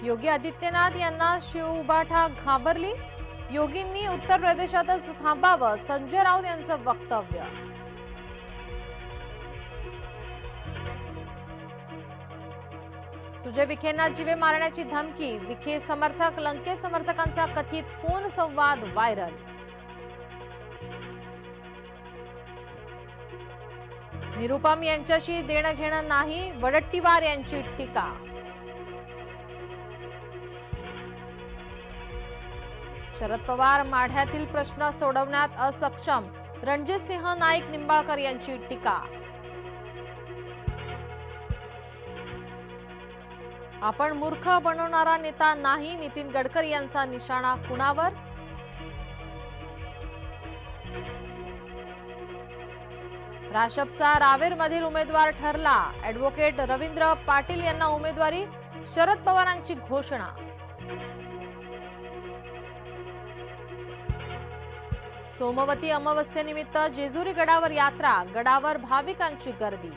योगी आदित्यनाथ यांना शिवउभाठा घाबरली। योगींनी उत्तर प्रदेशातच थांबावं, संजय राऊत यांचं वक्तव्य। सुजय विखेंना जीवे मारण्याची धमकी। विखे समर्थक लंकेश समर्थकांचा कथित फोन संवाद व्हायरल। निरुपम यांच्याशी देणं घेणं नाही, वडट्टीवार यांची टीका। शरद पवार माढ्यातील प्रश्न सोडवण्यात असक्षम, रणजित सिंह नाईक निंबाळकर यांची टीका। आपण मूर्ख बनवणारा नेता नाही, नितीन गडकरी यांचा निशाणा कुणावर? राशपचा रावेरमधील उमेदवार ठरला। ॲडव्होकेट रवींद्र पाटील यांना उमेदवारी, शरद पवारांची घोषणा। सोमवती अमावस्येनिमित्त जेजुरी गडावर यात्रा, गडावर भाविकांची गर्दी।